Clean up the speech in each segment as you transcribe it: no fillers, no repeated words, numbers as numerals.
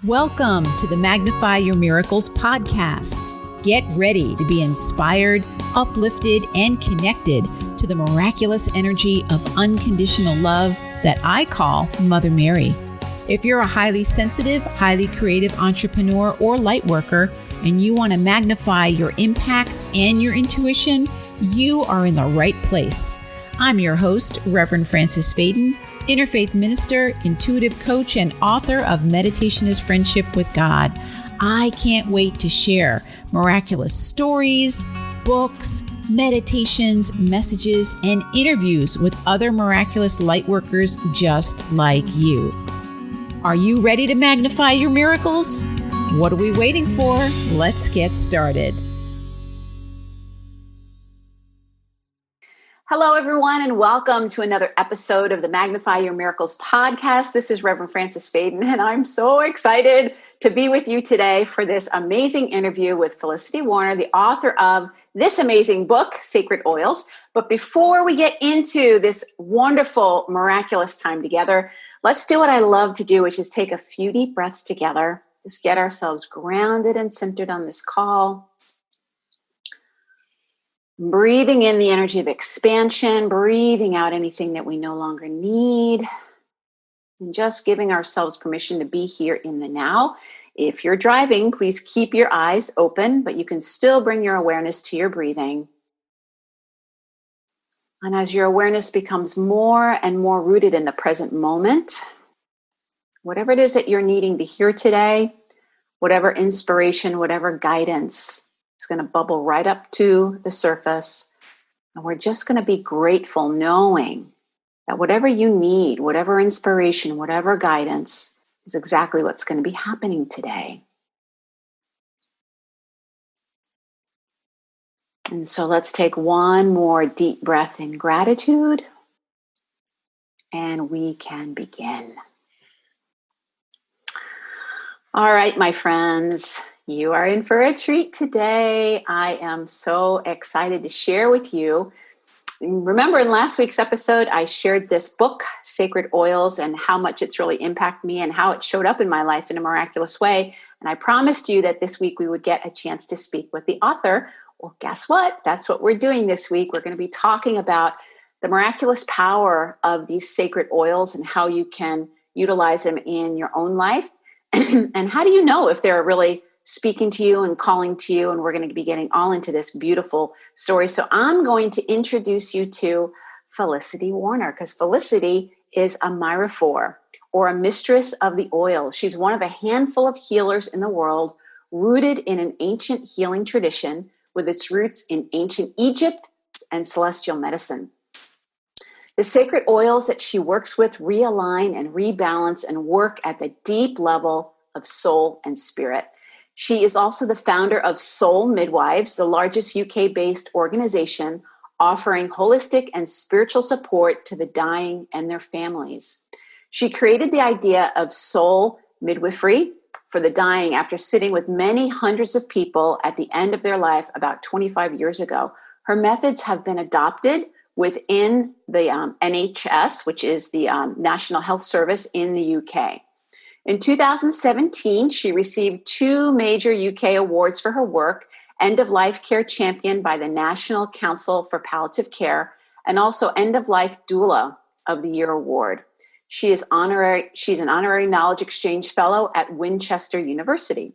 Welcome to the Magnify Your Miracles podcast. Get ready to be inspired, uplifted, and connected to the miraculous energy of unconditional love that I call Mother Mary. If you're a highly sensitive, highly creative entrepreneur or light worker, and you want to magnify your impact and your intuition, you are in the right place. I'm your host, Reverend Frances Faden, interfaith minister, intuitive coach, and author of Meditation is Friendship with God. I can't wait to share miraculous stories, books, meditations, messages, and interviews with other miraculous light workers just like you. Are you ready to magnify your miracles? What are we waiting for? Let's get started. Hello, everyone, and welcome to another episode of the Magnify Your Miracles podcast. This is Reverend Frances Faden, and I'm so excited to be with you today for this amazing interview with Felicity Warner, the author of this amazing book, Sacred Oils. But before we get into this wonderful, miraculous time together, let's do what I love to do, which is take a few deep breaths together. Just get ourselves grounded and centered on this call. Breathing in the energy of expansion, breathing out anything that we no longer need, and just giving ourselves permission to be here in the now. If you're driving, please keep your eyes open, but you can still bring your awareness to your breathing. And as your awareness becomes more and more rooted in the present moment, whatever it is that you're needing to hear today, whatever inspiration, whatever guidance, it's going to bubble right up to the surface. And we're just going to be grateful knowing that whatever you need, whatever inspiration, whatever guidance is exactly what's going to be happening today. And so let's take one more deep breath in gratitude, and we can begin. All right, my friends. You are in for a treat today. I am so excited to share with you. Remember in last week's episode, I shared this book, Sacred Oils, and how much it's really impacted me and how it showed up in my life in a miraculous way. And I promised you that this week we would get a chance to speak with the author. Well, guess what? That's what we're doing this week. We're going to be talking about the miraculous power of these sacred oils and how you can utilize them in your own life. And how do you know if they're really speaking to you and calling to you? And we're going to be getting all into this beautiful story. So I'm going to introduce you to Felicity Warner, because Felicity is a Myrrhophore, or a mistress of the oil. She's one of a handful of healers in the world, rooted in an ancient healing tradition with its roots in ancient Egypt and celestial medicine. The sacred oils that she works with realign and rebalance and work at the deep level of soul and spirit. She is also the founder of Soul Midwives, the largest UK-based organization offering holistic and spiritual support to the dying and their families. She created the idea of soul midwifery for the dying after sitting with many hundreds of people at the end of their life about 25 years ago. Her methods have been adopted within the NHS, which is the National Health Service in the UK. In 2017, she received 2 major UK awards for her work, End of Life Care Champion by the National Council for Palliative Care, and also End of Life Doula of the Year Award. She's an honorary Knowledge Exchange Fellow at Winchester University.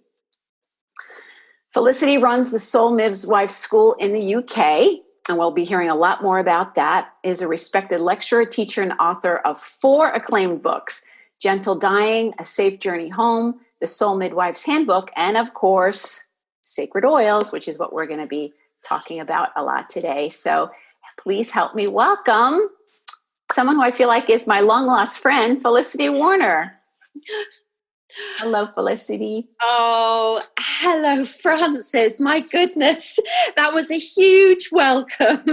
Felicity runs the Soul Midwives School in the UK, and we'll be hearing a lot more about that, is a respected lecturer, teacher, and author of 4 acclaimed books, Gentle Dying, A Safe Journey Home, The Soul Midwife's Handbook, and of course, Sacred Oils, which is what we're going to be talking about a lot today. So please help me welcome someone who I feel like is my long-lost friend, Felicity Warner. Hello, Felicity. Oh, hello, Frances. My goodness, that was a huge welcome.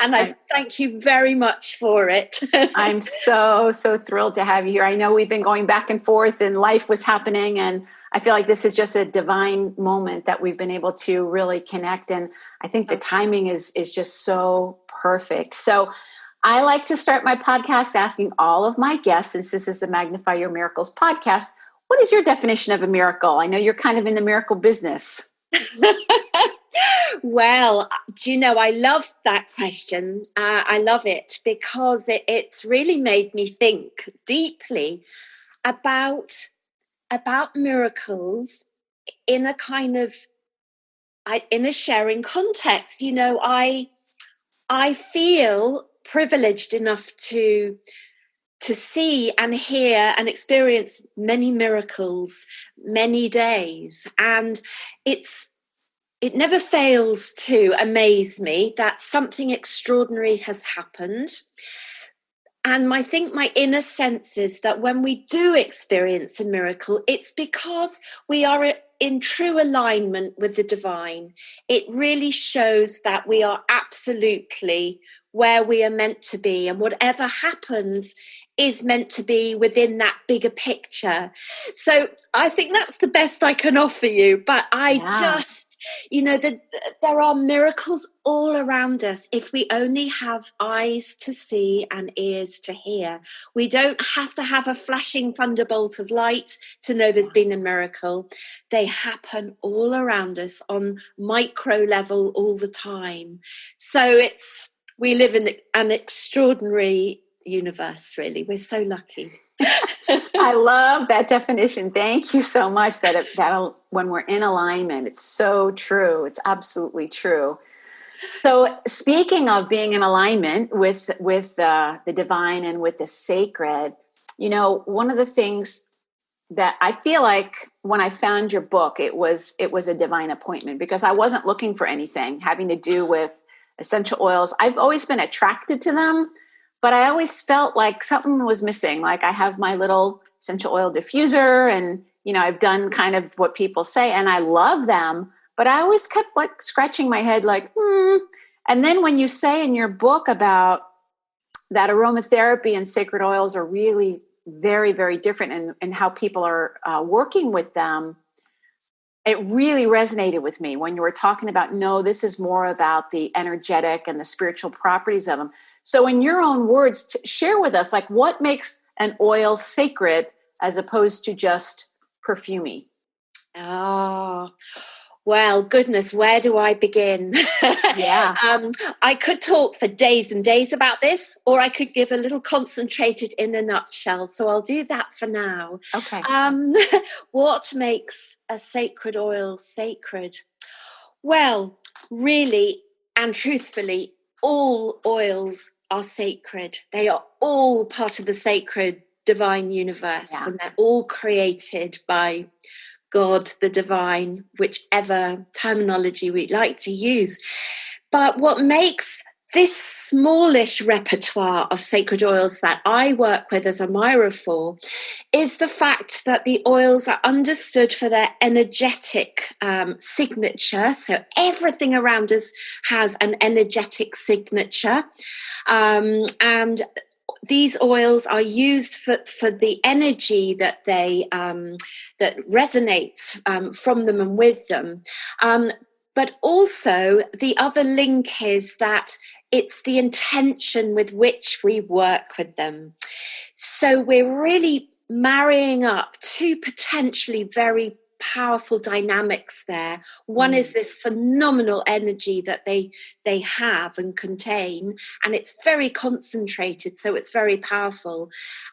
And I thank you very much for it. I'm so thrilled to have you here. I know we've been going back and forth and life was happening. And I feel like this is just a divine moment that we've been able to really connect. And I think the timing is just so perfect. So I like to start my podcast asking all of my guests, since this is the Magnify Your Miracles podcast, What is your definition of a miracle? I know you're kind of in the miracle business. Well, do you know, I love that question. I love it because it's really made me think deeply about miracles in a kind of in a sharing context. You know, I feel privileged enough to see and hear and experience many miracles, many days, and it never fails to amaze me that something extraordinary has happened. And I think my inner sense is that when we do experience a miracle, it's because we are in true alignment with the divine. It really shows that we are absolutely where we are meant to be, and whatever happens is meant to be within that bigger picture. So I think that's the best I can offer you. But you know, there are miracles all around us if we only have eyes to see and ears to hear. We don't have to have a flashing thunderbolt of light to know there's been a miracle. They happen all around us on micro level all the time. So we live in an extraordinary universe, really. We're so lucky. I love that definition. Thank you so much. That when we're in alignment, it's so true. It's absolutely true. So, speaking of being in alignment with the divine and with the sacred, you know, one of the things that I feel like when I found your book, it was a divine appointment, because I wasn't looking for anything having to do with essential oils. I've always been attracted to them, but I always felt like something was missing. Like, I have my little essential oil diffuser, and, you know, I've done kind of what people say, and I love them, but I always kept like scratching my head like, And then when you say in your book about that aromatherapy and sacred oils are really very, very different, and how people are working with them, it really resonated with me when you were talking about, no, this is more about the energetic and the spiritual properties of them. So in your own words, share with us, like, what makes an oil sacred as opposed to just perfumey? Oh, well, goodness, where do I begin? Yeah. I could talk for days and days about this, or I could give a little concentrated in a nutshell. So I'll do that for now. Okay. What makes a sacred oil sacred? Well, really and truthfully, all oils are sacred. They are all part of the sacred divine universe, and they're all created by God, the divine, whichever terminology we like to use. But what makes this smallish repertoire of sacred oils that I work with as a Myrrhophore is the fact that the oils are understood for their energetic signature. So everything around us has an energetic signature. And these oils are used for the energy that that resonates from them and with them. But also the other link is that it's the intention with which we work with them. So we're really marrying up two potentially very powerful dynamics there. One is this phenomenal energy that they have and contain, and it's very concentrated, so it's very powerful.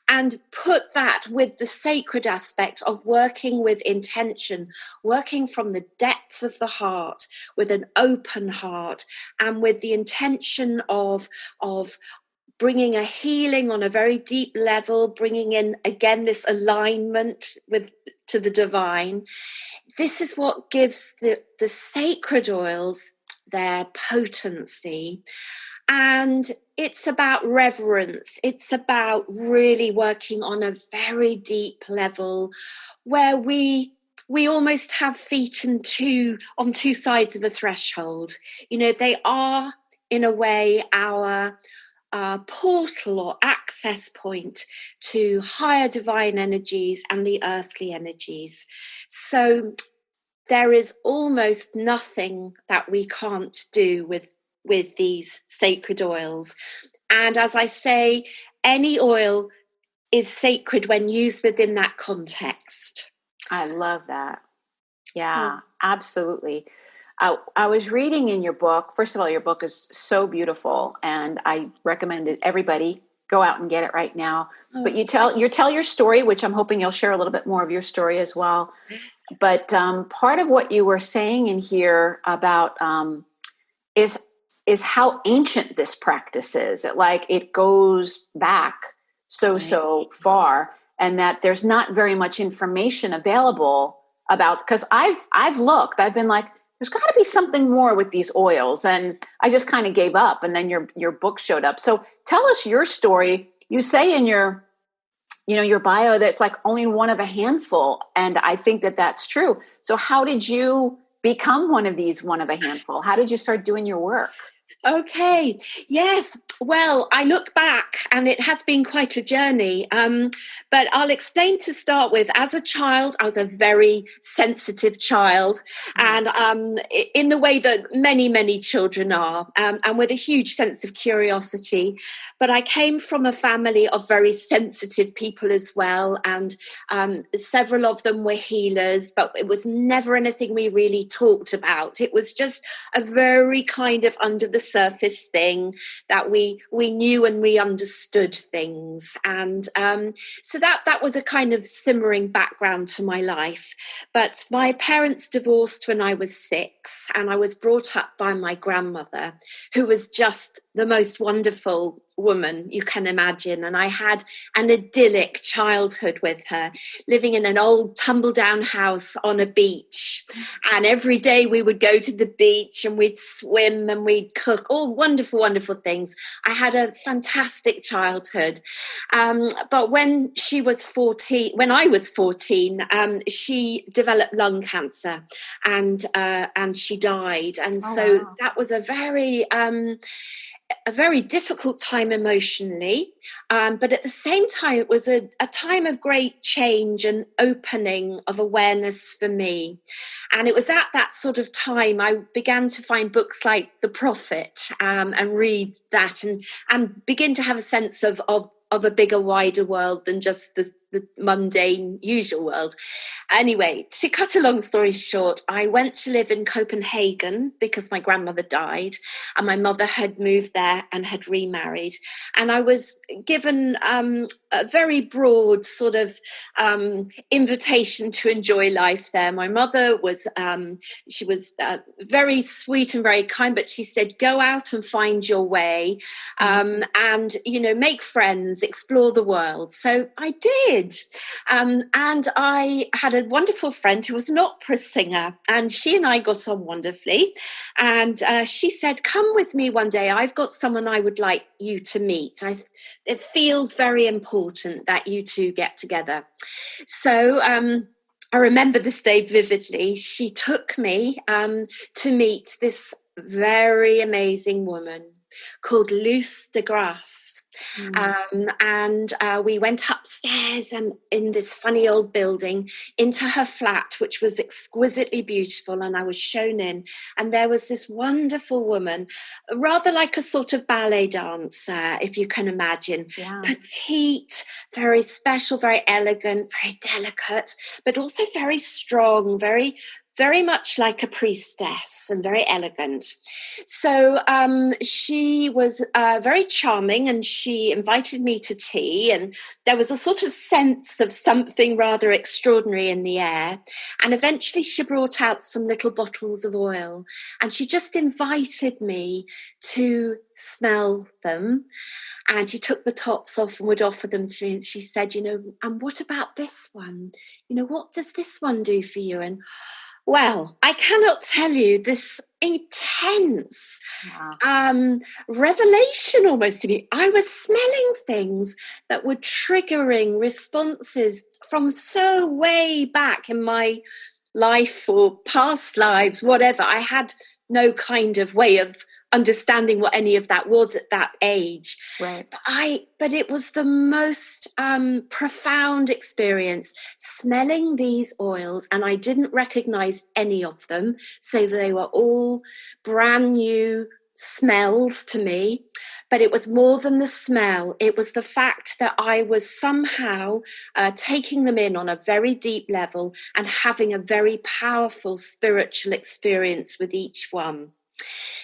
And put that with the sacred aspect of working with intention, working from the depth of the heart, with an open heart, and with the intention of bringing a healing on a very deep level, bringing in, again, this alignment to the divine. This is what gives the sacred oils their potency. And it's about reverence. It's about really working on a very deep level where we almost have feet on two sides of a threshold. You know, they are, in a way, our portal or access point to higher divine energies and the earthly energies. So there is almost nothing that we can't do with these sacred oils. And as I say, any oil is sacred when used within that context. I love that. Yeah, absolutely. I was reading in your book. First of all, your book is so beautiful, and I recommend it. Everybody go out and get it right now. But you tell your story, which I'm hoping you'll share a little bit more of your story as well. Yes. But part of what you were saying in here about is how ancient this practice is. It goes back so far, and that there's not very much information available about, because I've looked, I've been like, there's got to be something more with these oils, and I just kind of gave up, and then your book showed up. So tell us your story. You say in your bio that it's like only one of a handful, and I think that that's true. So how did you become one of a handful? How did you start doing your work? Okay. Yes. Well, I look back and it has been quite a journey. But I'll explain to start with. As a child, I was a very sensitive child, and in the way that many, many children are, and with a huge sense of curiosity. But I came from a family of very sensitive people as well, and several of them were healers, but it was never anything we really talked about. It was just a very kind of under the surface thing that we knew and we understood things, and so that was a kind of simmering background to my life. But my parents divorced when I was 6, and I was brought up by my grandmother, who was just the most wonderful woman you can imagine, and I had an idyllic childhood with her, living in an old tumble-down house on a beach, and every day we would go to the beach and we'd swim and we'd cook, all wonderful, wonderful things. I had a fantastic childhood, but when I was 14, she developed lung cancer, and she died, and wow. That was a very difficult time emotionally, but at the same time, it was a time of great change and opening of awareness for me. And it was at that sort of time I began to find books like The Prophet, and read that and begin to have a sense of a bigger, wider world than just the mundane, usual world. Anyway, to cut a long story short, I went to live in Copenhagen because my grandmother died and my mother had moved there and had remarried. And I was given a very broad sort of invitation to enjoy life there. My mother was, she was very sweet and very kind, but she said, go out and find your way, and, make friends, explore the world. So I did. And I had a wonderful friend who was an opera singer, and she and I got on wonderfully. And she said, come with me one day. I've got someone I would like you to meet. It feels very important that you two get together. So I remember this day vividly. She took me to meet this very amazing woman called Luce de Grasse. And we went upstairs and in this funny old building into her flat, which was exquisitely beautiful, and I was shown in, and there was this wonderful woman, rather like a sort of ballet dancer, if you can imagine. Yeah. Petite, very special, very elegant, very delicate, but also very strong, very much like a priestess and very elegant. So she was very charming, and she invited me to tea, and there was a sort of sense of something rather extraordinary in the air. And eventually she brought out some little bottles of oil, and she just invited me to smell them. And she took the tops off and would offer them to me. And she said, and what about this one? What does this one do for you? And well, I cannot tell you this intense revelation almost to me. I was smelling things that were triggering responses from so way back in my life or past lives, whatever. I had no kind of way of understanding what any of that was at that age. Right. But it was the most profound experience, smelling these oils, and I didn't recognize any of them. So they were all brand new, smells to me, but it was more than the smell. It was the fact that I was somehow taking them in on a very deep level and having a very powerful spiritual experience with each one.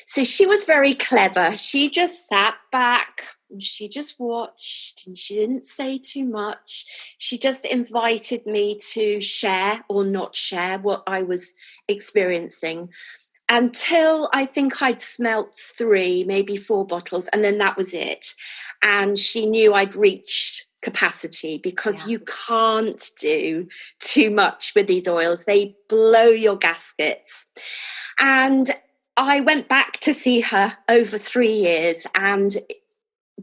So she was very clever. She just sat back and she just watched and she didn't say too much. She just invited me to share or not share what I was experiencing, until I think I'd smelt 3, maybe 4 bottles, and then that was it. And she knew I'd reached capacity, because you can't do too much with these oils. They blow your gaskets. And I went back to see her over 3 years, and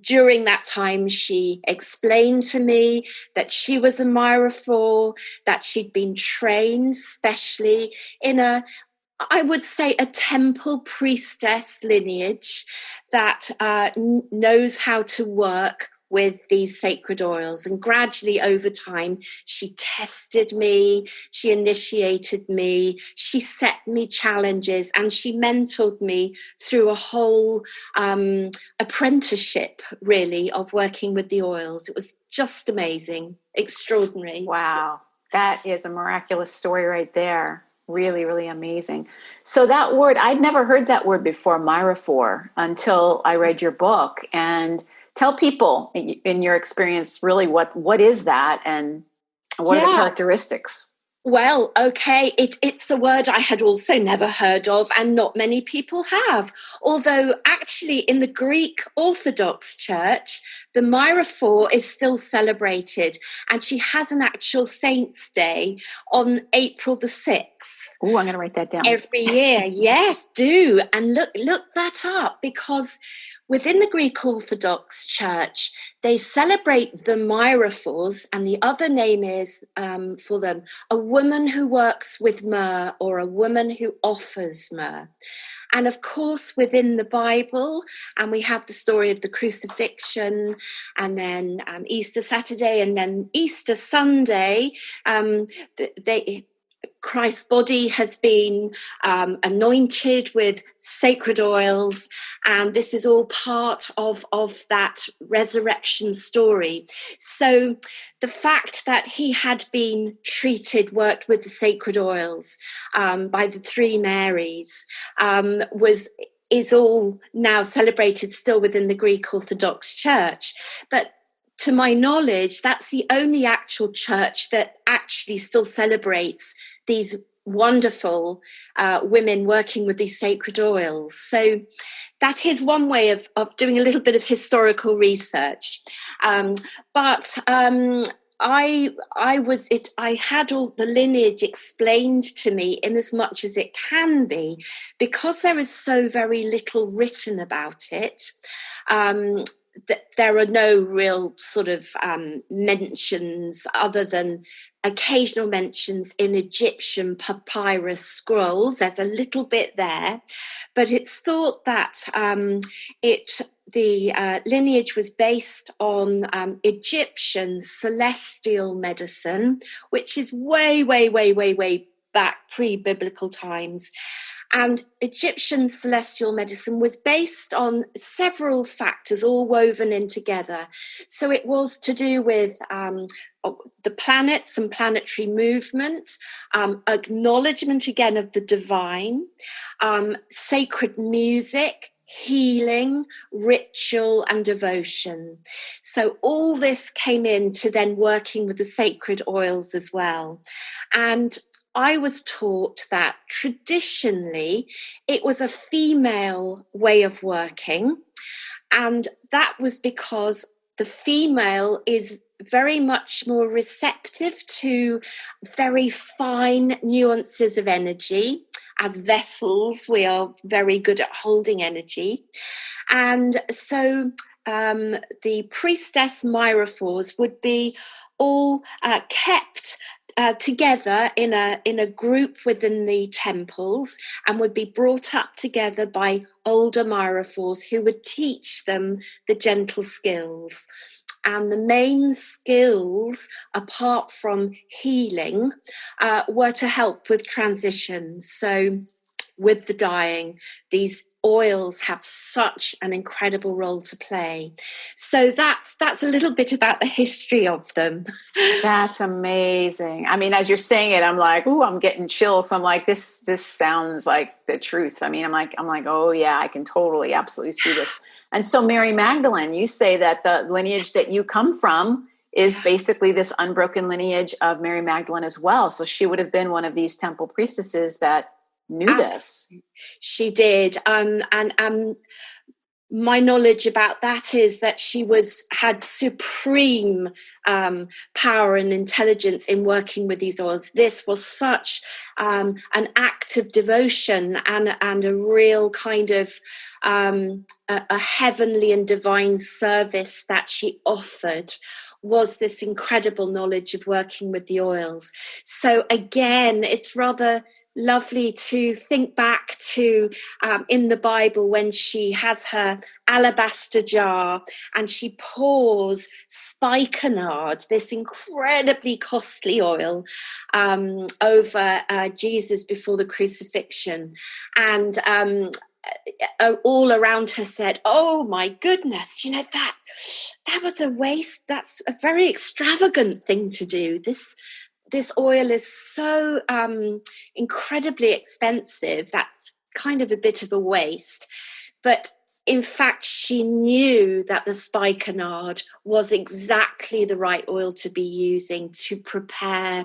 during that time, she explained to me that she was a Myrrhophore, that she'd been trained specially in I would say a temple priestess lineage that knows how to work with these sacred oils. And gradually over time, she tested me, she initiated me, she set me challenges, and she mentored me through a whole apprenticeship, really, of working with the oils. It was just amazing, extraordinary. Wow, that is a miraculous story right there. Really, really amazing. So that word, I'd never heard that word before, Myrrhophore, until I read your book. And tell people, in your experience, really what is that and what are the characteristics? Well, okay, it's a word I had also never heard of, and not many people have. Although actually in the Greek Orthodox Church, the Myrrhophore is still celebrated, and she has an actual Saint's Day on April the 6th. Oh, I'm going to write that down. Every year, yes, do. And look that up, because within the Greek Orthodox Church, they celebrate the Myrrhophores, and the other name is for them a woman who works with myrrh, or a woman who offers myrrh. And of course, within the Bible, and we have the story of the crucifixion, and then Easter Saturday, and then Easter Sunday, Christ's body has been anointed with sacred oils, and this is all part of that resurrection story. So the fact that he had been worked with the sacred oils by the 3 Marys is all now celebrated still within the Greek Orthodox Church. But to my knowledge, that's the only actual church that actually still celebrates these wonderful women working with these sacred oils. So that is one way of doing a little bit of historical research. But I had all the lineage explained to me in as much as it can be, because there is so very little written about it. There are no real sort of mentions, other than occasional mentions in Egyptian papyrus scrolls. There's a little bit there, but it's thought that the lineage was based on Egyptian celestial medicine, which is way, way, way, way, way back pre-biblical times. And Egyptian celestial medicine was based on several factors all woven in together. So it was to do with the planets and planetary movement, acknowledgement again of the divine, sacred music, healing, ritual, and devotion. So all this came into then working with the sacred oils as well. And I was taught that traditionally it was a female way of working, and that was because the female is very much more receptive to very fine nuances of energy. As vessels, we are very good at holding energy. And so the priestess Myrrhophores would be all kept together in a group within the temples, and would be brought up together by older Myrrhophores who would teach them the gentle skills. And the main skills, apart from healing, were to help with transitions. So with the dying, these oils have such an incredible role to play. So that's a little bit about the history of them. That's amazing. I mean, as you're saying it, I'm like, ooh, I'm getting chills. So I'm like, this sounds like the truth. I mean, I'm like, oh yeah, I can totally, absolutely see this. And so Mary Magdalene, you say that the lineage that you come from is basically this unbroken lineage of Mary Magdalene as well. So she would have been one of these temple priestesses that knew this. She did. And my knowledge about that is that she had supreme power and intelligence in working with these oils. This was such an act of devotion and a real kind of a heavenly and divine service that she offered, was this incredible knowledge of working with the oils. So again, it's rather lovely to think back to in the Bible when she has her alabaster jar and she pours spikenard, this incredibly costly oil, over Jesus before the crucifixion. And all around her said, oh my goodness, that was a waste. That's a very extravagant thing to do. This oil is so incredibly expensive. That's kind of a bit of a waste. But in fact, she knew that the spikenard was exactly the right oil to be using to prepare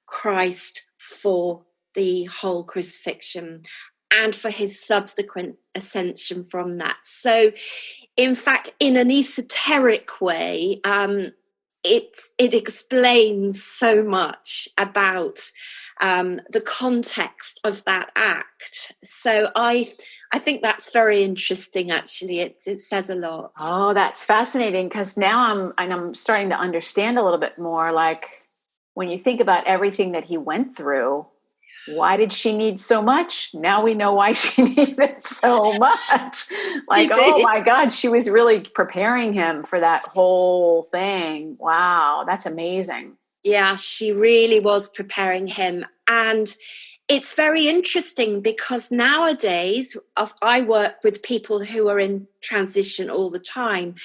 Christ for the whole crucifixion and for his subsequent ascension from that. So, in fact, in an esoteric way, it explains so much about the context of that act. So I think that's very interesting, actually. It says a lot. Oh, that's fascinating, because now I'm starting to understand a little bit more. Like, when you think about everything that he went through, why did she need so much? Now we know why she needed so much. Like, oh my God, she was really preparing him for that whole thing. Wow, that's amazing. Yeah, she really was preparing him. And it's very interesting because nowadays, I work with people who are in transition all the time.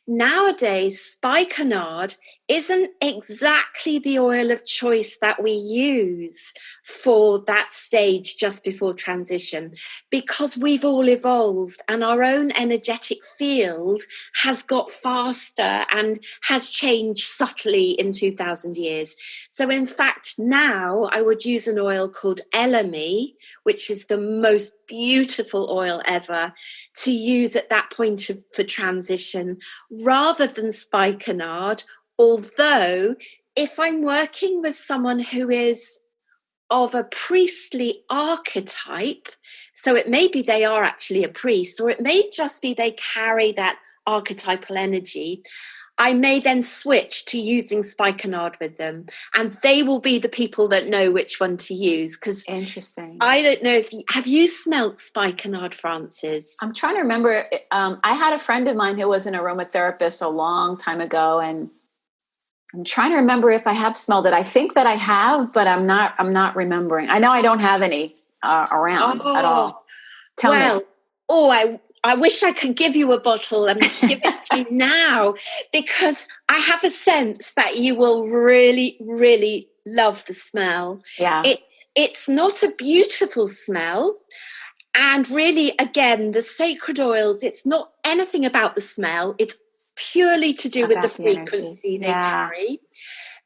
Nowadays, spikenard isn't exactly the oil of choice that we use for that stage just before transition, because we've all evolved and our own energetic field has got faster and has changed subtly in 2000 years. So in fact, now I would use an oil called Elemi, which is the most beautiful oil ever, to use at that point for transition, rather than spikenard. Although, if I'm working with someone who is of a priestly archetype, so it may be they are actually a priest, or it may just be they carry that archetypal energy, I may then switch to using spikenard with them, and they will be the people that know which one to use. Because interesting. I don't know if have you smelt spikenard, Frances? I'm trying to remember. I had a friend of mine who was an aromatherapist a long time ago, and I'm trying to remember if I have smelled it. I think that I have, but I'm not remembering. I know I don't have any around at all. Tell me. I wish I could give you a bottle and give it to you now, because I have a sense that you will really, really love the smell. Yeah. It's not a beautiful smell. And really, again, the sacred oils, it's not anything about the smell. It's purely to do with the frequency they carry.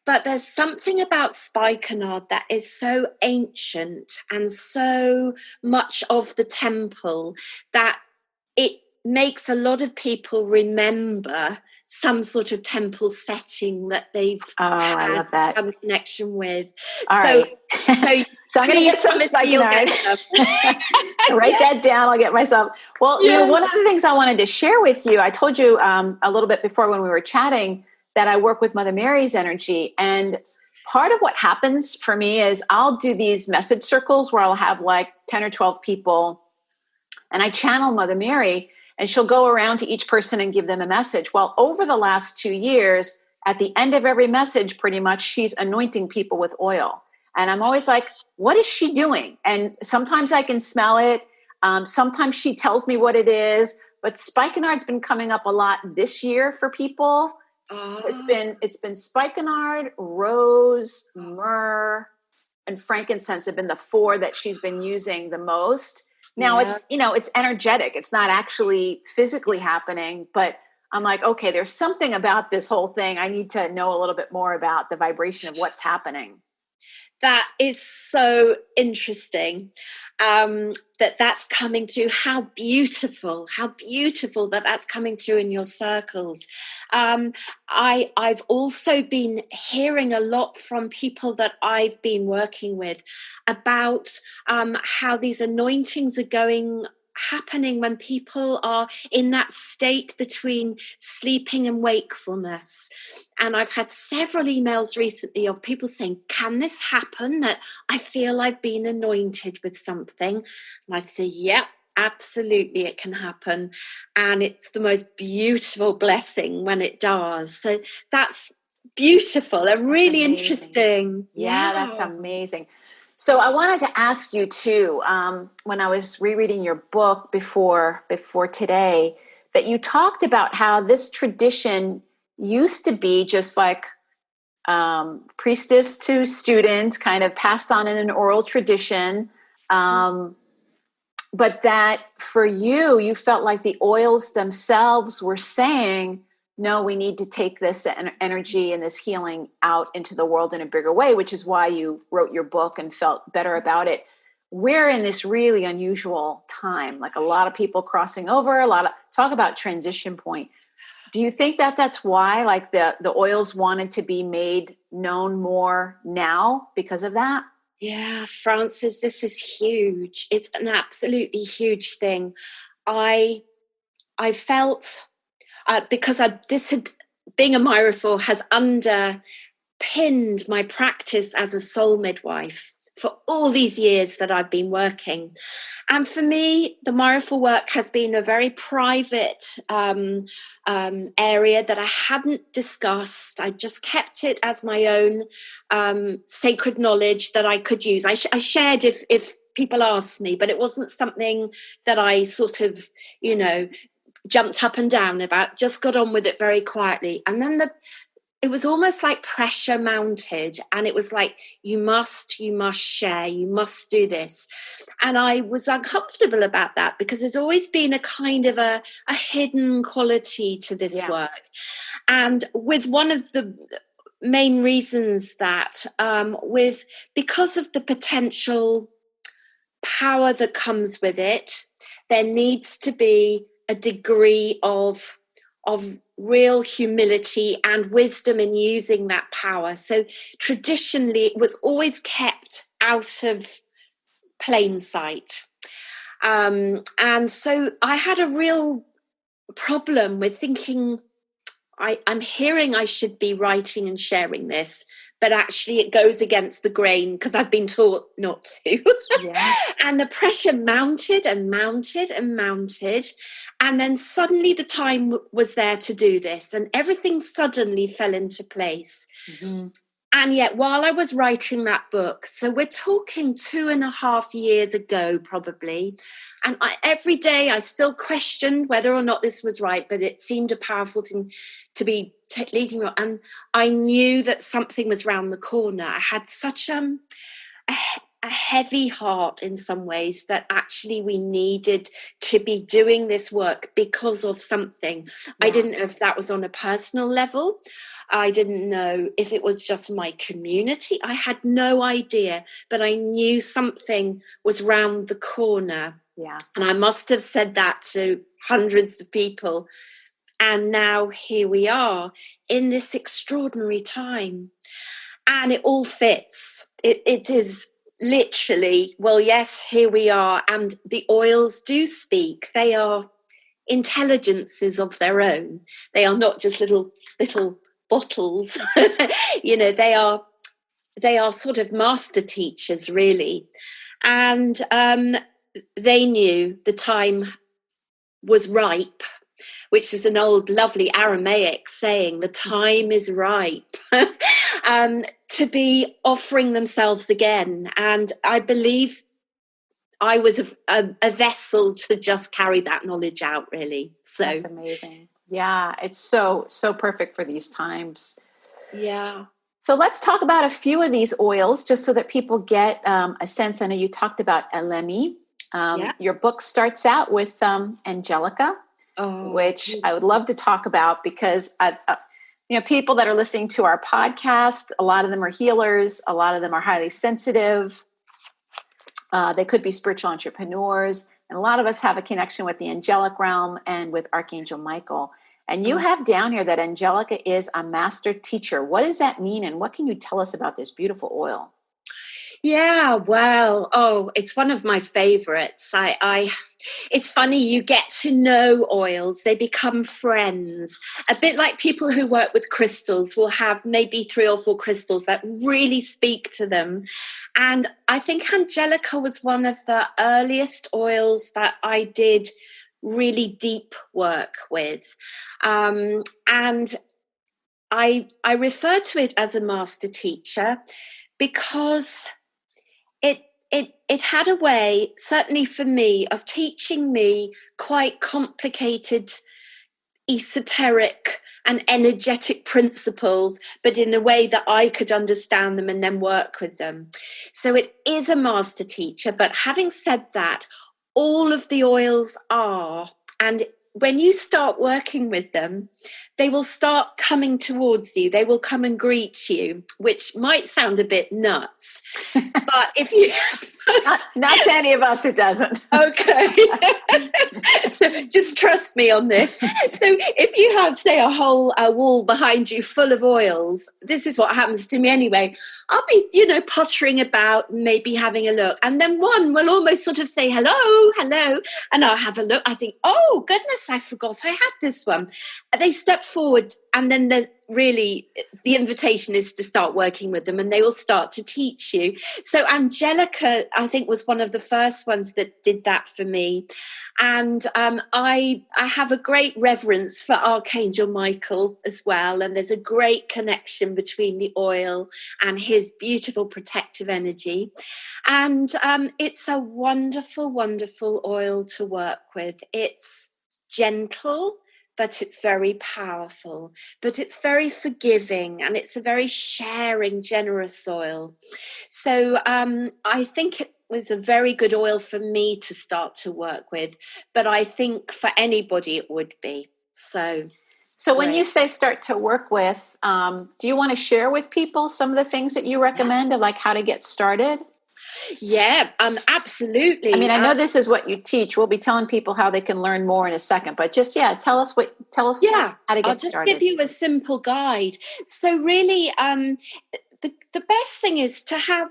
But there's something about spikenard that is so ancient and so much of the temple that it makes a lot of people remember some sort of temple setting that they've I love that. some connection with. All right. So I'm going to get some spikenard. Write that down. I'll get myself. Well, one of the things I wanted to share with you, I told you a little bit before when we were chatting that I work with Mother Mary's energy. And part of what happens for me is I'll do these message circles where I'll have like 10 or 12 people, and I channel Mother Mary, and she'll go around to each person and give them a message. Well, over the last 2 years, at the end of every message, pretty much, she's anointing people with oil. And I'm always like, what is she doing? And sometimes I can smell it. Sometimes she tells me what it is. But spikenard's been coming up a lot this year for people. It's been spikenard, rose, myrrh, and frankincense have been the 4 that she's been using the most. Now it's energetic. It's not actually physically happening, but I'm like, okay, there's something about this whole thing. I need to know a little bit more about the vibration of what's happening. That is so interesting, that's coming through. How beautiful that that's coming through in your circles. I've also been hearing a lot from people that I've been working with about how these anointings are happening when people are in that state between sleeping and wakefulness. And I've had several emails recently of people saying, can this happen, that I feel I've been anointed with something? And I say, yep, absolutely, it can happen. And it's the most beautiful blessing when it does. So that's beautiful and really interesting. Yeah, that's amazing. So I wanted to ask you too, when I was rereading your book before today, that you talked about how this tradition used to be just like priestess to student, kind of passed on in an oral tradition. But that for you felt like the oils themselves were saying, no, we need to take this energy and this healing out into the world in a bigger way, which is why you wrote your book and felt better about it. We're in this really unusual time, like a lot of people crossing over, talk about transition point. Do you think that that's why, like the oils wanted to be made known more now because of that? Yeah, Frances, this is huge. It's an absolutely huge thing. I felt because being a Myrrhophore has underpinned my practice as a soul midwife for all these years that I've been working. And for me, the Myrrhophore work has been a very private area that I hadn't discussed. I just kept it as my own sacred knowledge that I could use. I shared if people asked me, but it wasn't something that I sort of, jumped up and down about, just got on with it very quietly. And then it was almost like pressure mounted, and it was like, you must share, you must do this. And I was uncomfortable about that because there's always been a kind of a hidden quality to this work. And with one of the main reasons that because of the potential power that comes with it, there needs to be a degree of real humility and wisdom in using that power. So traditionally, it was always kept out of plain sight. And so I had a real problem with thinking, I'm hearing I should be writing and sharing this, but actually it goes against the grain because I've been taught not to. And the pressure mounted and mounted and mounted. And then suddenly the time was there to do this, and everything suddenly fell into place. Mm-hmm. And yet while I was writing that book, so we're talking 2.5 years ago probably, and every day I still questioned whether or not this was right, but it seemed a powerful thing to be leading me on. And I knew that something was round the corner. I had such a heavy heart in some ways that actually we needed to be doing this work because of something. I didn't know if that was on a personal level. I didn't know if it was just my community. I had no idea, but I knew something was round the corner. Yeah. And I must have said that to hundreds of people. And now here we are in this extraordinary time. And it all fits. It is literally, well, yes, here we are. And the oils do speak. They are intelligences of their own. They are not just little bottles. They are sort of master teachers, really. And they knew the time was ripe, which is an old lovely Aramaic saying, the time is ripe, to be offering themselves again. And I believe I was a vessel to just carry that knowledge out, really. So that's amazing. Yeah, it's so perfect for these times. Yeah. So let's talk about a few of these oils just so that people get a sense. I know you talked about Elemi. Your book starts out with Angelica, which beautiful. I would love to talk about because people that are listening to our podcast, a lot of them are healers. A lot of them are highly sensitive. They could be spiritual entrepreneurs. And a lot of us have a connection with the angelic realm and with Archangel Michael. And you have down here that Angelica is a master teacher. What does that mean? And what can you tell us about this beautiful oil? Yeah, well, it's one of my favorites. It's funny, you get to know oils, they become friends. A bit like people who work with crystals will have maybe 3 or 4 crystals that really speak to them. And I think Angelica was one of the earliest oils that I did really deep work with. And I refer to it as a master teacher because it had a way, certainly for me, of teaching me quite complicated, esoteric and energetic principles, but in a way that I could understand them and then work with them. So it is a master teacher, but having said that, all of the oils are, and when you start working with them, they will start coming towards you. They will come and greet you, which might sound a bit nuts. But if you... not to any of us, it doesn't. Okay. So just trust me on this. So if you have, say, a whole wall behind you full of oils, this is what happens to me anyway. I'll be, pottering about, maybe having a look. And then one will almost sort of say, hello. And I'll have a look. I think, oh, goodness, I forgot I had this one. They step forward, and then there's really the invitation is to start working with them, and they will start to teach you. So Angelica, I think, was one of the first ones that did that for me. And I have a great reverence for Archangel Michael as well. And there's a great connection between the oil and his beautiful protective energy. And it's a wonderful, wonderful oil to work with. It's gentle, but it's very powerful, but it's very forgiving, and it's a very sharing, generous oil. So I think it was a very good oil for me to start to work with, but I think for anybody it would be. So when you say start to work with, do you want to share with people some of the things that you recommend of like how to get started? Yeah, absolutely. I mean, I know this is what you teach. We'll be telling people how they can learn more in a second, but just, tell us how to get started. I'll just give you a simple guide. So really, the best thing is to have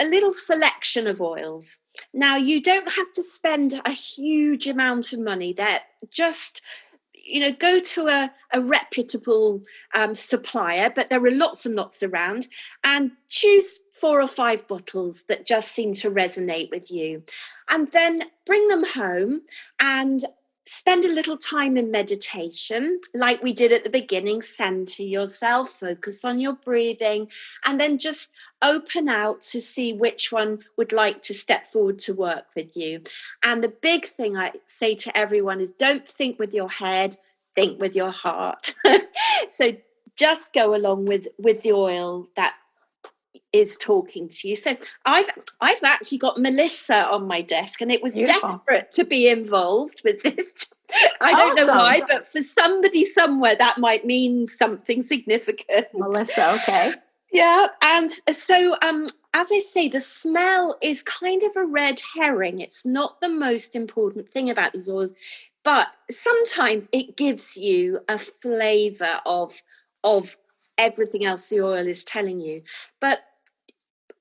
a little selection of oils. Now, you don't have to spend a huge amount of money there. Just go to a reputable supplier, but there are lots and lots around, and choose 4 or 5 bottles that just seem to resonate with you. And then bring them home and spend a little time in meditation, like we did at the beginning. Center yourself, focus on your breathing, and then just open out to see which one would like to step forward to work with you. And the big thing I say to everyone is, don't think with your head, think with your heart. So just go along with the oil that is talking to you. So I've actually got Melissa on my desk, and it was desperate to be involved with this. I don't know why, but for somebody somewhere that might mean something significant. Melissa, okay. Yeah, and so as I say, the smell is kind of a red herring. It's not the most important thing about these oils, but sometimes it gives you a flavour of everything else the oil is telling you. But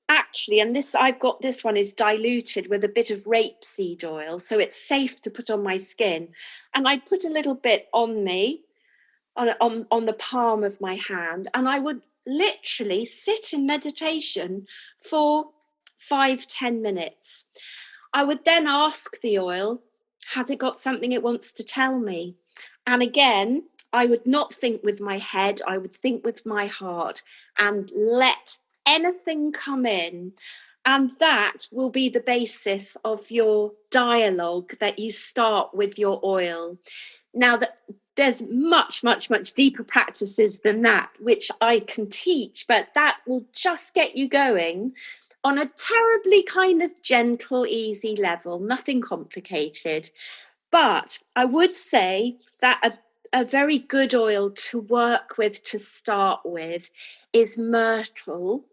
actually, and I've got this one is diluted with a bit of rapeseed oil, so it's safe to put on my skin. And I put a little bit on me, on the palm of my hand, and I would literally sit in meditation for 5-10 minutes. I would then ask the oil, has it got something it wants to tell me? And again, I would not think with my head, I would think with my heart and let anything come in. And that will be the basis of your dialogue that you start with your oil. Now, there's much, much, much deeper practices than that, which I can teach, but that will just get you going on a terribly kind of gentle, easy level, nothing complicated. But I would say that a very good oil to work with to start with is myrtle.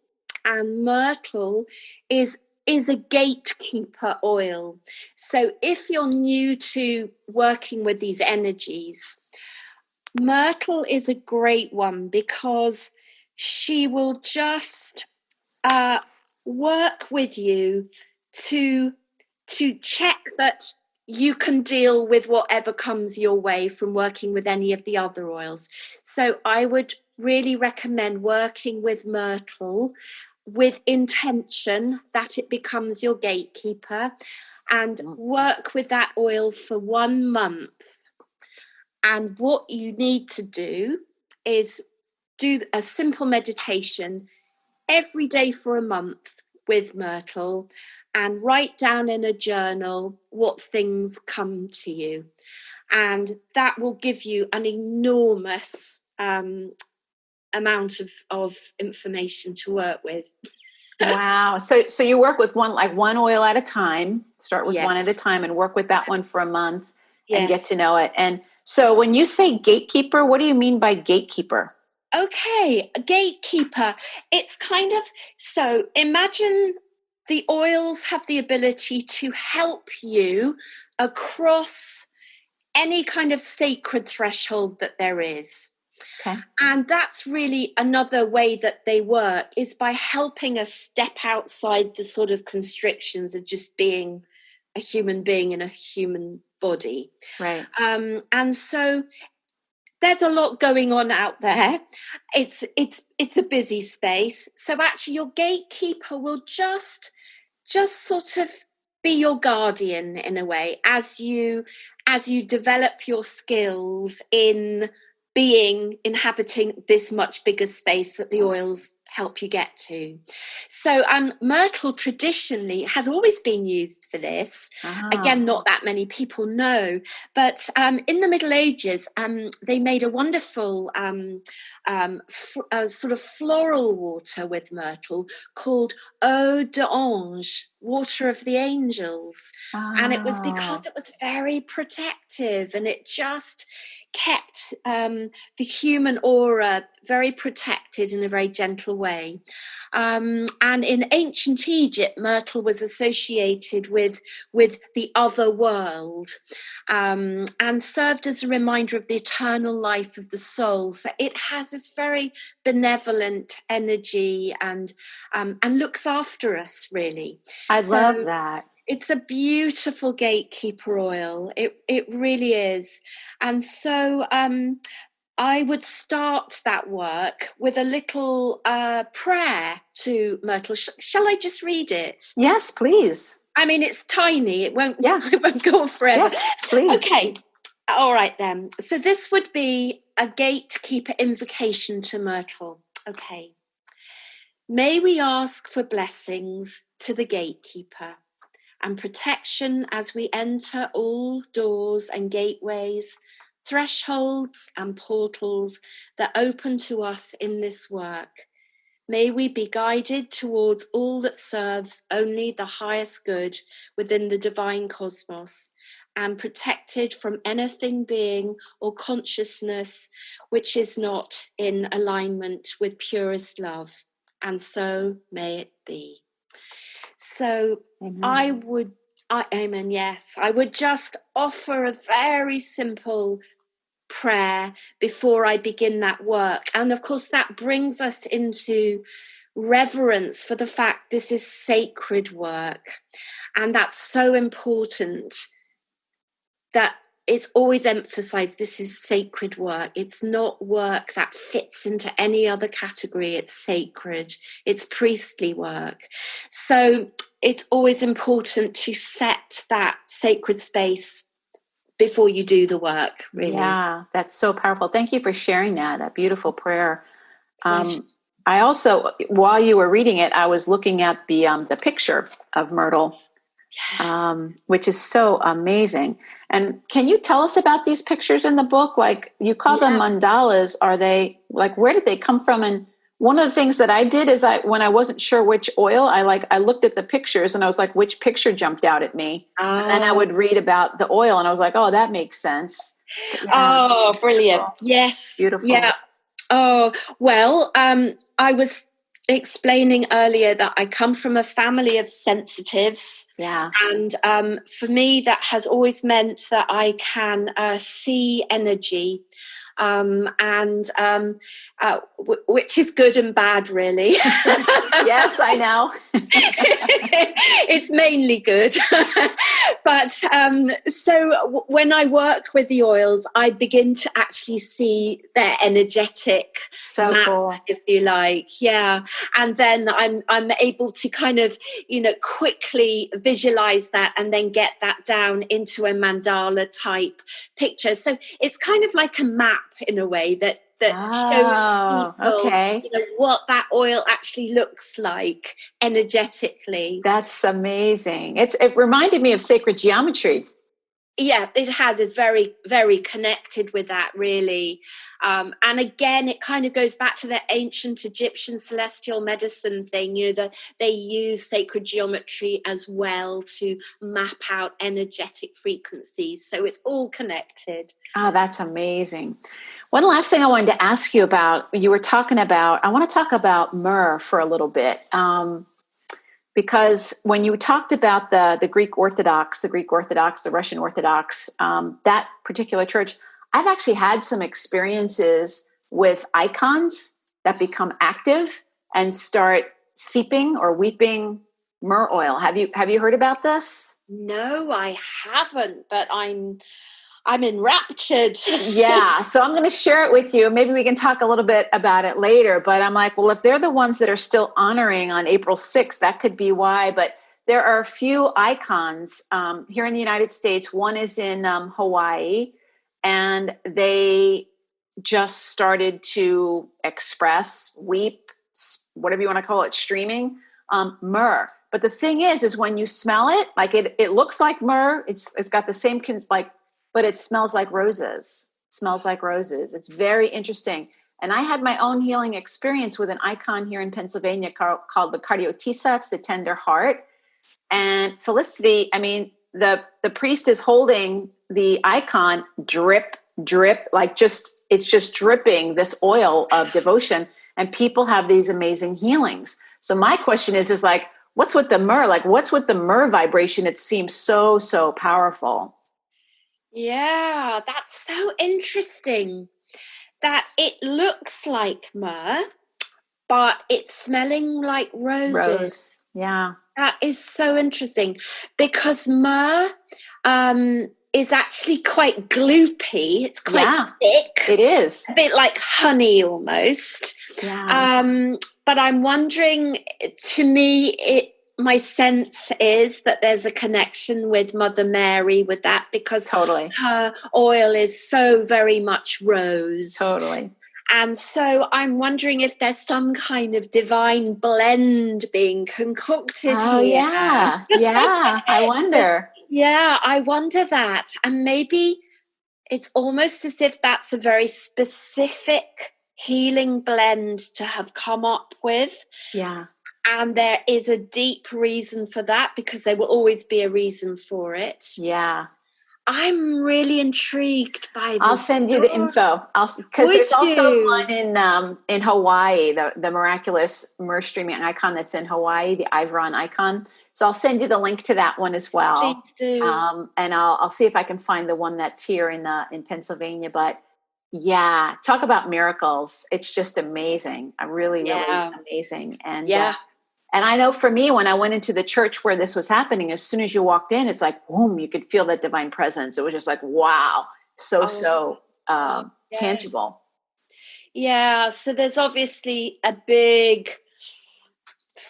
And myrtle is a gatekeeper oil. So if you're new to working with these energies, myrtle is a great one because she will just work with you to check that you can deal with whatever comes your way from working with any of the other oils. So I would really recommend working with myrtle with intention that it becomes your gatekeeper, and work with that oil for 1 month. And what you need to do is do a simple meditation every day for a month with myrtle, and write down in a journal what things come to you. And that will give you an enormous amount of information to work with. Wow. So you work with one oil at a time, start with one at a time and work with that one for a month and get to know it. And so when you say gatekeeper, what do you mean by gatekeeper? Okay, a gatekeeper. It's kind of, so imagine the oils have the ability to help you across any kind of sacred threshold that there is. Okay. And that's really another way that they work, is by helping us step outside the sort of constrictions of just being a human being in a human body. Right. And so there's a lot going on out there. It's a busy space. So actually your gatekeeper will just sort of be your guardian in a way as you develop your skills in inhabiting this much bigger space that the oils help you get to. So myrtle traditionally has always been used for this. Again, not that many people know, but in the Middle Ages, they made a wonderful sort of floral water with myrtle called eau d'ange, water of the angels. And it was because it was very protective, and it just kept the human aura very protected in a very gentle way. And in ancient Egypt, myrtle was associated with the other world, and served as a reminder of the eternal life of the soul. So it has this very benevolent energy and looks after us, really. I love that. It's a beautiful gatekeeper oil. It really is. And so I would start that work with a little prayer to myrtle. Shall I just read it? Yes, please. I mean, it's tiny. It won't go on forever. Yes, please. Okay. All right, then. So this would be a gatekeeper invocation to myrtle. Okay. May we ask for blessings to the gatekeeper and protection as we enter all doors and gateways, thresholds and portals that open to us in this work. May we be guided towards all that serves only the highest good within the divine cosmos, and protected from anything being or consciousness which is not in alignment with purest love. And so may it be. So amen. Amen, yes. I would just offer a very simple prayer before I begin that work. And of course, that brings us into reverence for the fact this is sacred work. And that's so important that it's always emphasized this is sacred work. It's not work that fits into any other category. It's sacred. It's priestly work. So it's always important to set that sacred space before you do the work, really. Yeah, that's so powerful. Thank you for sharing that beautiful prayer. Pleasure. I also, while you were reading it, I was looking at the picture of Myrtle, Yes. which is so amazing. And can you tell us about these pictures in the book? Like, you call them mandalas. Are they, like, where did they come from? And one of the things that I did is when I wasn't sure which oil, I looked at the pictures and I was like, which picture jumped out at me? And then I would read about the oil and I was like, oh, that makes sense. Yeah. Oh, brilliant. Beautiful. Yes. Beautiful. Yeah. Oh, well, I was explaining earlier that I come from a family of sensitives. Yeah. And for me, that has always meant that I can see energy. Which is good and bad, really. Yes, I know. It's mainly good. But so when I work with the oils, I begin to actually see their energetic map, cool. if you like. Yeah. And then I'm able to kind of, quickly visualize that and then get that down into a mandala type picture. So it's kind of like a map in a way that shows people, what that oil actually looks like energetically. That's amazing. It reminded me of sacred geometry. Yeah, it has. It's very, very connected with that, really. And again, it kind of goes back to the ancient Egyptian celestial medicine thing. They use sacred geometry as well to map out energetic frequencies. So it's all connected. Oh, that's amazing. One last thing I wanted to ask you about, I want to talk about myrrh for a little bit. Because when you talked about the Greek Orthodox, the Russian Orthodox, that particular church, I've actually had some experiences with icons that become active and start seeping or weeping myrrh oil. Have you heard about this? No, I haven't, but I'm enraptured. Yeah. So I'm going to share it with you. Maybe we can talk a little bit about it later. But I'm like, well, if they're the ones that are still honoring on April 6th, that could be why. But there are a few icons here in the United States. One is in Hawaii, and they just started to express, weep, whatever you want to call it, streaming myrrh. But the thing is when you smell it, like it looks like myrrh. It's got the same but it smells like roses. It's very interesting. And I had my own healing experience with an icon here in Pennsylvania called the Cardiotissa. It's the tender heart. And Felicity, I mean, the priest is holding the icon, drip, like it's just dripping this oil of devotion. And people have these amazing healings. So my question is like, what's with the myrrh? Like, what's with the myrrh vibration? It seems so, so powerful. Yeah, that's so interesting that it looks like myrrh, but it's smelling like roses. Rose, yeah. That is so interesting because myrrh is actually quite gloopy. It's quite thick. It is. A bit like honey almost. Yeah. But I'm wondering, to me, my sense is that there's a connection with Mother Mary with that because her oil is so very much rose. Totally. And so I'm wondering if there's some kind of divine blend being concocted here. Oh, yeah. Yeah, I wonder. I wonder that. And maybe it's almost as if that's a very specific healing blend to have come up with. Yeah. And there is a deep reason for that because there will always be a reason for it. Yeah. I'm really intrigued by this. I'll send you the info. Because there's also one in Hawaii, the Miraculous myrrh streaming icon that's in Hawaii, the Ivron icon. So I'll send you the link to that one as well. Please do. And I'll see if I can find the one that's here in Pennsylvania. But yeah, talk about miracles. It's just amazing. Really amazing. And and I know for me, when I went into the church where this was happening, as soon as you walked in, it's like, boom, you could feel that divine presence. It was just like, wow, so tangible. Yeah, so there's obviously a big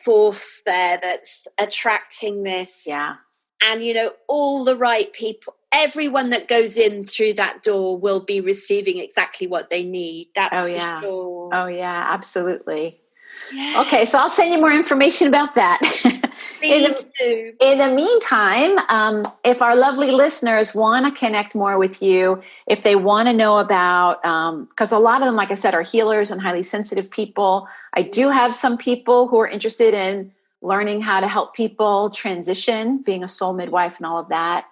force there that's attracting this. Yeah. And, all the right people, everyone that goes in through that door will be receiving exactly what they need. That's for sure. Oh, yeah, absolutely. Yeah. Okay, so I'll send you more information about that. Please do. In the meantime, if our lovely listeners want to connect more with you, if they want to know about, because a lot of them, like I said, are healers and highly sensitive people. I do have some people who are interested in learning how to help people transition, being a soul midwife and all of that.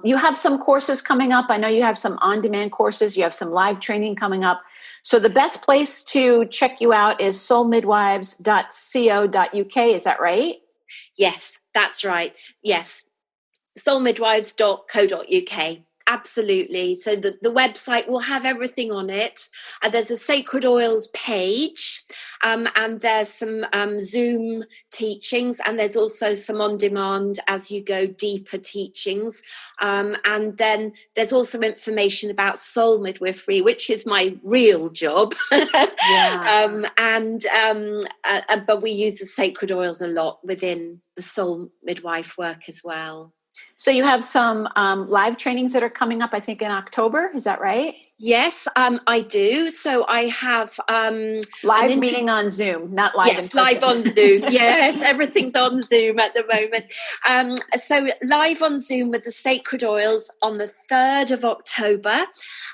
You have some courses coming up. I know you have some on-demand courses. You have some live training coming up. So the best place to check you out is soulmidwives.co.uk. Is that right? Yes, that's right. Yes. soulmidwives.co.uk. Absolutely. So the website will have everything on it. There's a Sacred Oils page, and there's some Zoom teachings, and there's also some on-demand as you go deeper teachings. And then there's also information about soul midwifery, which is my real job. Yeah. But we use the Sacred Oils a lot within the soul midwife work as well. So you have some live trainings that are coming up, I think, in October. Is that right? Yes, I do. So I have live meeting on Zoom, not live in person. Live on Zoom. Yes, everything's on Zoom at the moment. So live on Zoom with the Sacred Oils on the 3rd of October.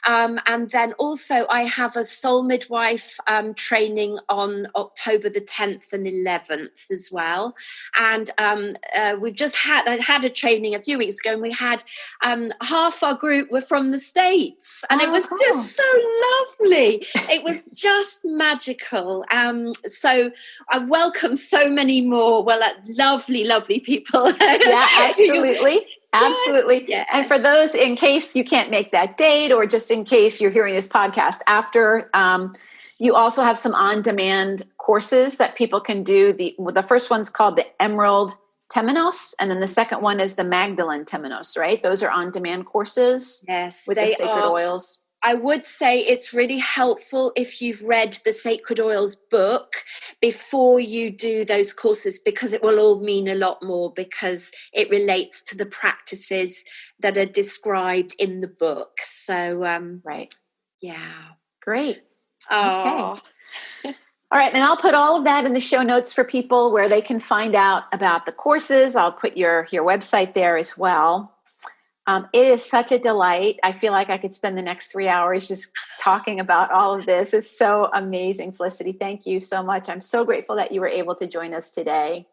And then also I have a soul midwife training on October the 10th and 11th as well. And we've just had a training a few weeks ago, and we had half our group were from the States, and it was just so lovely. It was just magical. So I welcome so many more. Lovely people. Yeah, absolutely. Absolutely. Yes. And for those, in case you can't make that date, or just in case you're hearing this podcast after, you also have some on-demand courses that people can do. The first one's called the Emerald Temenos, and then the second one is the Magdalene Temenos, right? Those are on-demand courses. Yes, with the Sacred Oils. I would say it's really helpful if you've read the Sacred Oils book before you do those courses, because it will all mean a lot more, because it relates to the practices that are described in the book. So, right. Yeah. Great. Oh. Okay. All right. And I'll put all of that in the show notes for people where they can find out about the courses. I'll put your website there as well. It is such a delight. I feel like I could spend the next 3 hours just talking about all of this. It's so amazing, Felicity. Thank you so much. I'm so grateful that you were able to join us today.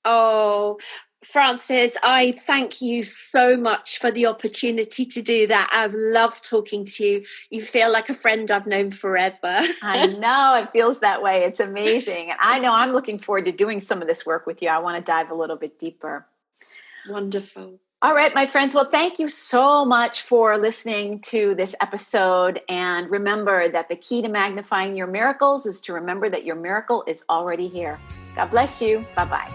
Oh, Frances, I thank you so much for the opportunity to do that. I've loved talking to you. You feel like a friend I've known forever. I know, it feels that way. It's amazing. And I know I'm looking forward to doing some of this work with you. I want to dive a little bit deeper. Wonderful. All right, my friends. Well, thank you so much for listening to this episode. And remember that the key to magnifying your miracles is to remember that your miracle is already here. God bless you. Bye-bye.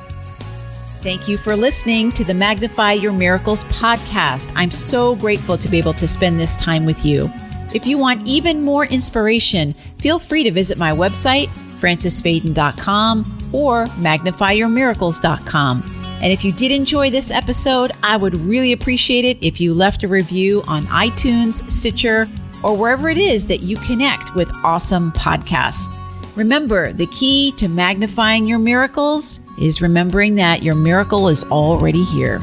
Thank you for listening to the Magnify Your Miracles podcast. I'm so grateful to be able to spend this time with you. If you want even more inspiration, feel free to visit my website, francesfaden.com or magnifyyourmiracles.com. And if you did enjoy this episode, I would really appreciate it if you left a review on iTunes, Stitcher, or wherever it is that you connect with awesome podcasts. Remember, the key to magnifying your miracles is remembering that your miracle is already here.